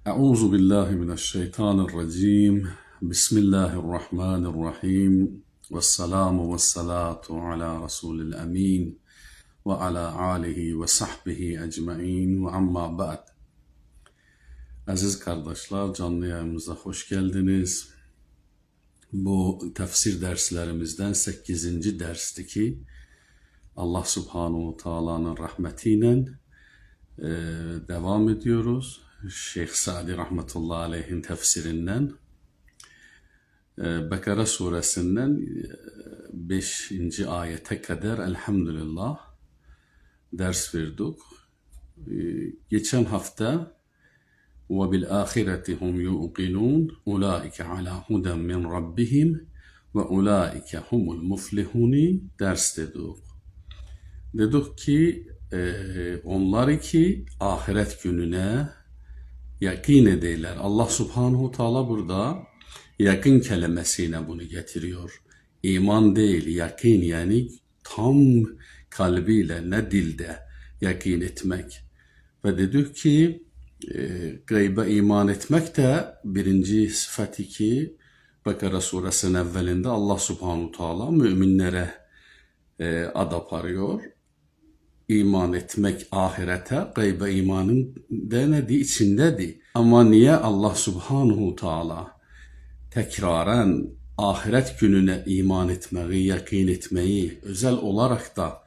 Euzu billahi mineşşeytanirracim. Bismillahirrahmanirrahim. Vesselamu vessalatu ala Resulil emin ve ala alihi ve sahbihi ecmaîn ve amma ba'd. Aziz kardeşler, canlı yayınımıza hoş geldiniz. Bu tefsir derslerimizden 8. dersti ki Allah Subhanahu Teala'nın rahmetiyle devam ediyoruz. Şeyh Sa'di rahmetullahi aleyhin tefsirinden Bekara suresinden 5. ayete kadar elhamdülillah ders verdik. Geçen hafta ve bil ahireti hum yuqinun ulaike ala huden min rabbihim ve ulaike humul muflihuni ders dedik. Dedik ki onlar ki ahiret gününe yakin edeyler. Allah Subhanahu Teala burada yakın kelimesiyle bunu getiriyor. İman değil, yakin yani tam kalbiyle ne dilde yakin etmek. Ve dedik ki gaybe iman etmek de birinci sıfatı ki Bekara suresinin evvelinde Allah Subhanahu Teala müminlere adap arıyor. İman etmek ahirete, gaybe imanın denedi içindedir. Ama niye Allah Subhanahu Teala tekraren ahiret gününe iman etmeyi, yakin etmeyi özel olarak da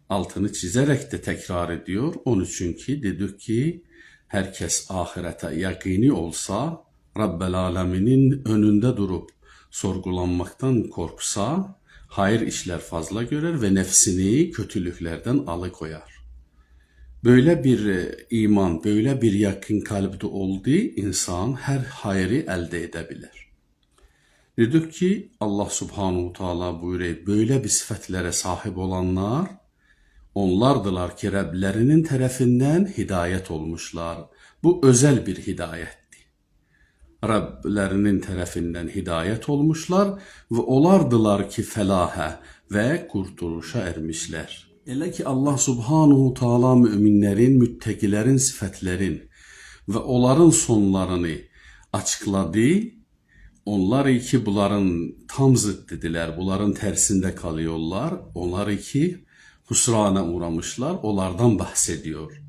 altını çizerek de tekrar ediyor? Onun için ki dedik ki herkes ahirete yakini olsa, Rabbel Alemin'in önünde durup sorgulanmaktan korksa, hayır işler fazla görer ve nefsini kötülüklerden alıkoyar. Böyle bir iman, böyle bir yakın kalpte olduğu insan her hayrı elde edebilir. Dedik ki Allah Subhanahu Teala buyuruyor, böyle bir sıfatlere sahip olanlar, onlardılar ki Rablerinin tarafından hidayet olmuşlar. Bu özel bir hidayetti. Rablerinin tarafından hidayet olmuşlar ve olardılar ki felaha ve kurtuluşa ermişler. Elə ki Allah Subhanahu Teala müminlerin, müttekilerin sıfatlerin ve onların sonlarını açıkladı. Onlar iki bunların tam zıddidiler, bunların tersinde kalıyorlar. Onlar iki husrana uğramışlar, onlardan bahsediyor.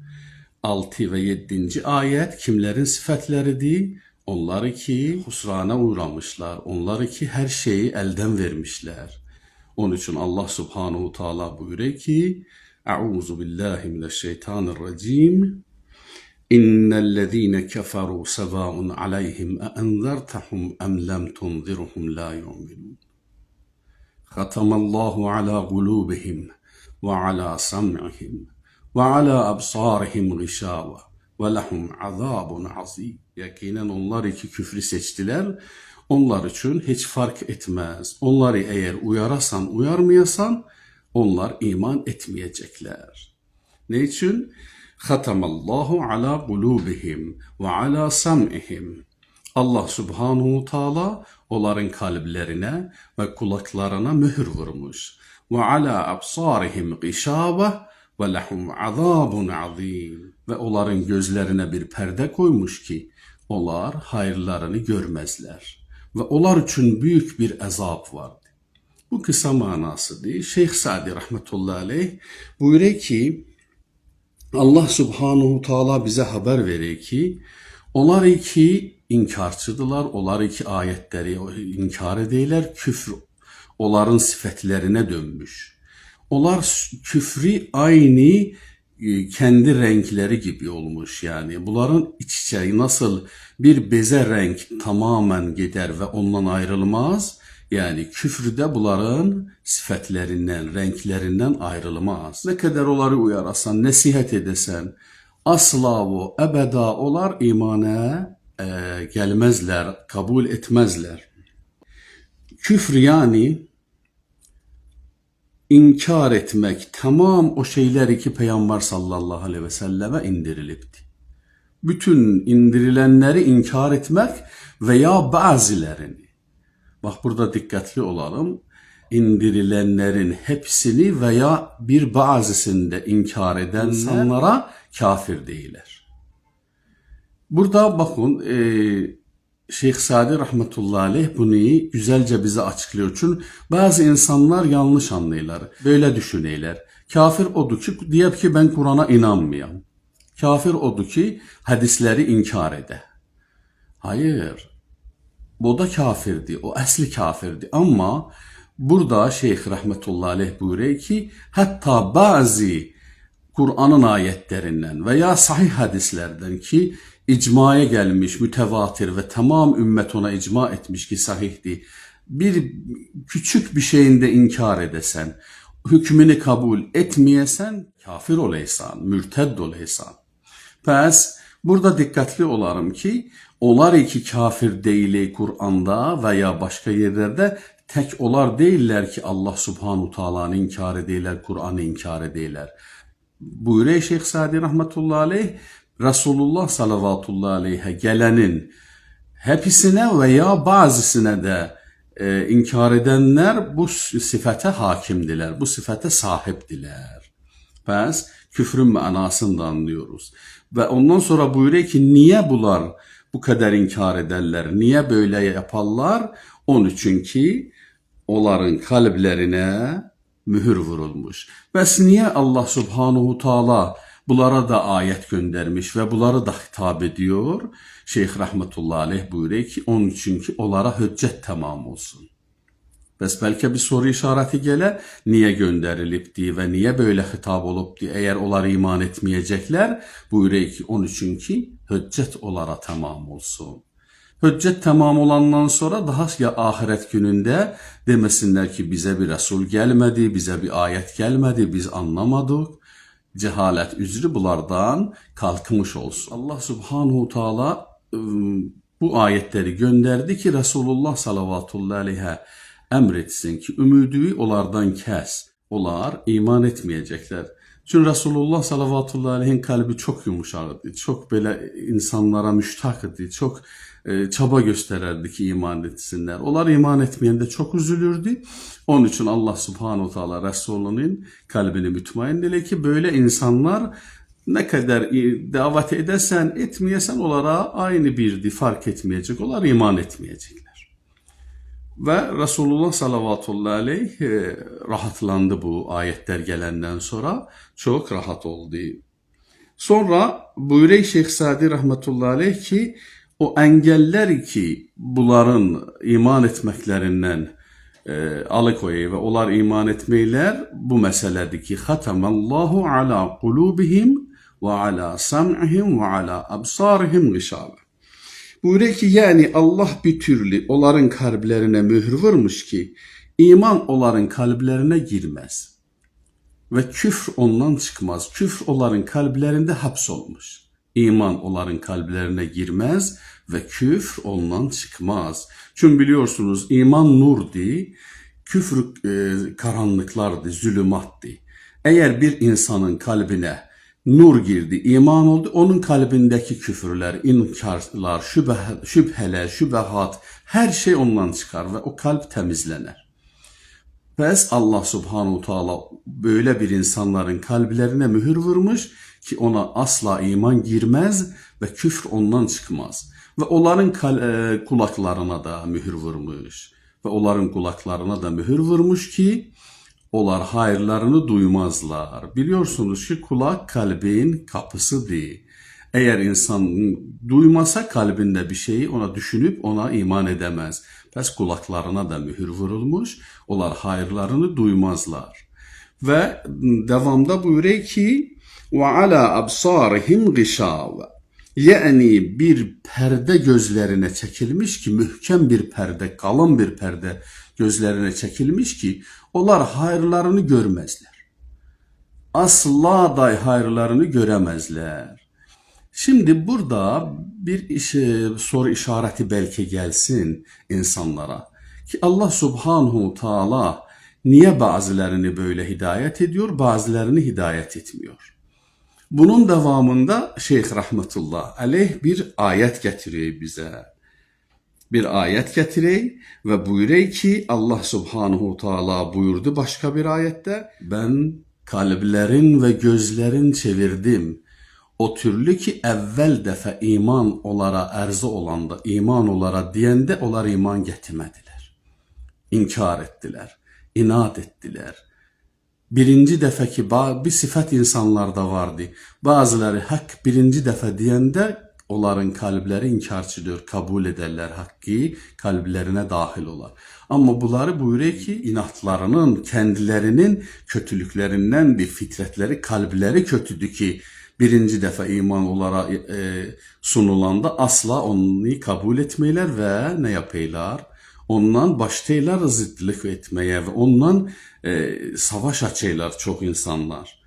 6 ve 7. ayet kimlerin sıfatleridir? Onlar ki husrana uğramışlar, onlar ki her şeyi elden vermişler. Onun için Allah Subhanahu Teala buyuruyor ki Euzu billahi mineşşeytanirracim. İnnellezîne keferû sevâun aleyhim enzertehum em lem tunzirhum la yu'minun. Khatamallahu ala kulubihim ve ala sam'ihim ve ala absarihim gışâve ve lehum azâbun azîm. Yakinen onlar iki küfrü seçtiler. Onlar için hiç fark etmez. Onları eğer uyarasan uyarmayasan onlar iman etmeyecekler. Ne için? Khatamallahu ala kulubihim ve ala sam'ihim. Allah Subhanahu Teala onların kalplerine ve kulaklarına mühür vurmuş. Ve ala absarihim gışâve ve lehum azabun azim. Ve onların gözlerine bir perde koymuş ki onlar hayırlarını görmezler. Ve onlar için büyük bir azap vardı. Bu kısa manası değil. Şeyh Sa'di rahmetullahi aleyh buyuruyor ki Allah Subhanahu Teala bize haber veriyor ki onlar iki inkarçıdılar, onlar iki ayetleri inkar edeyler, küfür onların sıfatlerine dönmüş. Onlar küfrü aynı kendi renkleri gibi olmuş yani. Bunların iç içe nasıl bir beze renk tamamen gider ve ondan ayrılmaz. Yani küfrde bunların sıfatlerinden, renklerinden ayrılmaz. Ne kadar onları uyarasan, nasihat edesen, asla o ebeda olar imana gelmezler, kabul etmezler. Küfür yani inkar etmek, tamam o şeyler ki Peygamber sallallahu aleyhi ve selleme indirilipti. Bütün indirilenleri inkar etmek veya bazılarını. Bak burada dikkatli olalım. İndirilenlerin hepsini veya bir bazısını da inkar eden insanlara kafir değiller. Burada bakın Şeyh Sadi rahmetullahi aleyh bunu güzelce bize açıklıyor. Çünkü bazı insanlar yanlış anlayırlar. Böyle düşünürler. Kafir odur ki, deyip ki ben Kur'an'a inanmıyorum. Kafir odur ki hadisleri inkar eder. Hayır. O da kafirdi. O asli kafirdi. Ama burada Şeyh rahmetullahi aleyh buyuruyor ki hatta bazı Kur'an'ın ayetlerinden veya sahih hadislerden ki icmaya gelmiş, mütevatir ve tamam ümmet ona icma etmiş ki sahihdi. Bir küçük bir şeyinde inkar edesen, hükmünü kabul etmeyesen kafir olaysan, mürted olaysan. Pəs burada dikkatli olarım ki, onlar ki kafir deyil Kur'an'da veya başka yerlerde tek onlar değiller ki Allah Subhanahu Taala'nı inkar edirlər, Kur'an'ı inkar edirlər. Buyuruyor Şeyh Sadi rahmetullahi aleyh, Resulullah sallallahu aleyhe gelenin hepsine veya bazısına da inkar edenler bu sifete hakimdiler, bu sifete sahipdiler. Pəs küfrün mənasını da anlıyoruz. Ve ondan sonra buyuruyor ki niye bunlar bu kadar inkar ederler, niye böyle yaparlar? Onun için ki onların kalplerine mühür vurulmuş. Bəs niye Allah Subhanahu Taala bunlara da ayet göndermiş ve bunları da hitap ediyor? Şeyh rahmetullahi aleyh buyuruyor ki onun için ki onlara hüccet tamam olsun. Bəs belki bir soru işareti gele niye gönderilipdi ve niye böyle hitap olupdi eğer onlar iman etmeyecekler? Buyuruyor ki onun için ki hüccet onlara tamam olsun. Hüccet tamam olandan sonra daha ya ahiret gününde demesinler ki bize bir Resul gelmedi, bize bir ayet gelmedi, biz anlamadık. Cehalet üzrü bunlardan kalkmış olsun. Allah Subhanahu Taala bu ayetleri gönderdi ki Resulullah sallallahu aleyhi emretsin ki ümidi onlardan kes. Onlar iman etmeyecekler. Çünkü Resulullah sallallahu aleyhi'nin kalbi çok yumuşaktı. Çok böyle insanlara müştak idi. Çok çaba gösterirdi ki iman etsinler. Onlar iman etmeyen de çok üzülürdü. Onun için Allah subhanahu teala Resulünün kalbini mütmain dile ki böyle insanlar ne kadar davet edersen etmeyesen onlara aynı birdi, fark etmeyecek. Onlar iman etmeyecekler. Ve Resulullah sallallahu aleyhi rahatlandı bu ayetler gelenden sonra. Çok rahat oldu. Sonra buyuruyor Şeyh Sadi rahmetullahi aleyh ki o engeller ki bunların iman etmeklerinden alıkoyuyor ve onlar iman etmeyler bu meseledir ki Hatamallahu ala kulubihim ve ala sam'ihim ve ala absarihim gışabe. Buyuruyor ki yani Allah bir türlü onların kalplerine mühür vurmuş ki iman onların kalplerine girmez. Ve küfr ondan çıkmaz. Küfr onların kalplerinde hapsolmuş. İman onların kalplerine girmez ve küfr ondan çıkmaz. Çünkü biliyorsunuz iman nurdi, küfr karanlıklardı, zulümattı. Eğer bir insanın kalbine nur girdi, iman oldu, onun kalbindeki küfürler, inkarlar, şüpheler, şübehat, her şey ondan çıkar ve o kalp temizlenir. Pes Allah Subhanahu Teala böyle bir insanların kalplerine mühür vurmuş ki ona asla iman girmez ve küfür ondan çıkmaz. Ve onların kulaklarına da mühür vurmuş. Ve onların kulaklarına da mühür vurmuş ki onlar hayırlarını duymazlar. Biliyorsunuz ki kulak kalbin kapısıdır. Eğer insan duymasa kalbinde bir şeyi ona düşünüp ona iman edemez. Pes kulaklarına da mühür vurulmuş. Onlar hayırlarını duymazlar. Ve devamda buyuruyor ki وَعَلَى أَبْصَارِهِمْ غِشَاوَ yani bir perde gözlerine çekilmiş ki mühkem bir perde, kalın bir perde gözlerine çekilmiş ki onlar hayırlarını görmezler. Asla dahi hayırlarını göremezler. Şimdi burada bir soru işareti belki gelsin insanlara ki Allah Subhanahu Teala niye bazılarını böyle hidayet ediyor, bazılarını hidayet etmiyor? Bunun devamında Şeyh rahmetullah aleyh bir ayet getiriyor bize. Bir ayet getiriyor ve buyuruyor ki Allah Subhanahu Teala buyurdu başka bir ayette ben kalplerin ve gözlerin çevirdim. o türlü ki, əvvəl dəfə iman onlara ərzə olanda, iman onlara deyəndə onlar iman gətirmədilər. İnkar etdilər, inat etdilər. Birinci dəfə ki, bir sifət insanlarda vardı. Bazıları haqq birinci dəfə deyəndə onların kalbləri inkarçıdır, kabul ederlər haqqı, kalblərinə daxil olar. Amma bunları buyuruyor ki, inatlarının, kendilərinin kötülüklerindendir, fitrətləri, kalbləri kötüdür ki, birinci dəfə iman onlara sunulanda asla onu kabul etməylər və nə yapaylar? Ondan başlayırlar zıddılıq etməyə və ondan savaş açaylar çox insanlar.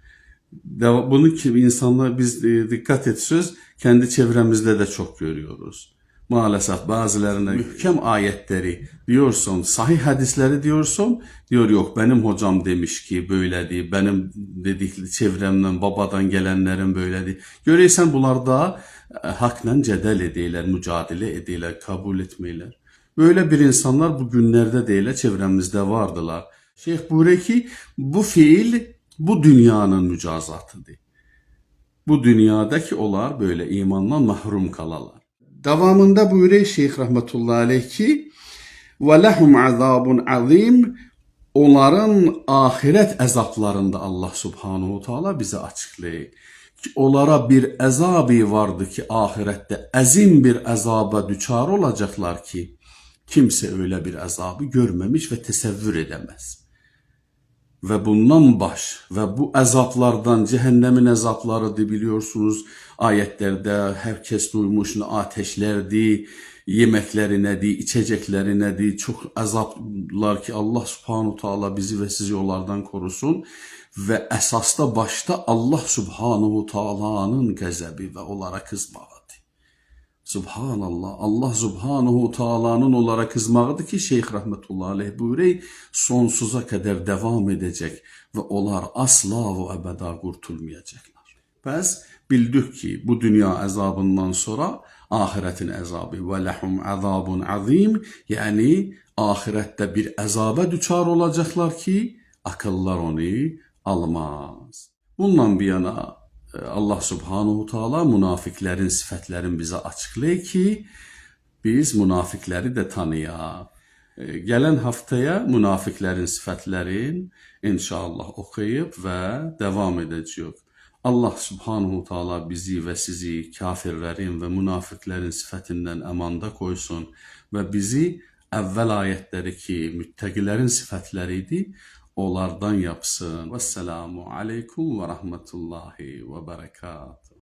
Bunu ki insanlar biz dikkat etseniz kendi çevremizde de çok görüyoruz. Maalesef bazılarına mühkem ayetleri diyorsun, sahih hadisleri diyorsun, diyor yok benim hocam demiş ki böyledir, benim dedikli çevremden, babadan gelenlerin böyledir. Görürsen bunlar da hakla cədəl edirlər, mücadilə edirlər, kabul etməyirlər. Böyle bir insanlar bu günlerde değil çevremizde vardılar. Şeyh buyuruyor ki bu fiil bu dünyanın mücazatıdır. Bu dünyadaki olar böyle imandan mahrum kalalar. Devamında buyuruyor Şeyh rahmetullahi aleyh ki وَلَهُمْ عَذَابٌ azim, onların ahiret əzablarında Allah subhanahu taala bize açıklayır. Ki onlara bir əzabı vardı ki ahirette əzim bir əzaba düçar olacaklar ki kimse öyle bir əzabı görmemiş ve təsəvvür edemez. Ve bundan ve bu azaplardan cehennemin azaplarıdır biliyorsunuz. Ayetlerde herkes duymuş ateşlerdi, yemekleri nedir, içecekleri nedir. Çok azaplar ki Allah subhanahu taala bizi ve sizi onlardan korusun. Ve esasda başta Allah subhanahu taala'nın qəzəbi ve onlara kızmağı. Subhanallah, Allah subhanahu taala'nın onlara kızmağıdır ki Şeyh rahmetullahi aleyh buyuruyor sonsuza kadar devam edecek ve onlar asla ve ebeda kurtulmayacaklar. Biz bildik ki bu dünya azabından sonra ahiretin azabı ve lehum azabun azim, yani ahirette bir azaba düçar olacaklar ki akıllar onu almaz. Bundan bir yana Allah subhanahu taala münafiklerin sıfatlarını bize açıklayır ki biz münafikleri de tanıyaq. Gelen haftaya münafiklerin sıfatlarını inşallah okuyup ve devam edeceğiz. Allah subhanahu taala bizi ve sizi kafirlerin ve münafiklerin sıfatından amanda koysun ve bizi evvel ayetleri ki müttakilerin sıfatlarıydı onlardan yapsın. Vesselamu aleykum ve rahmetullahi ve berekatuhu.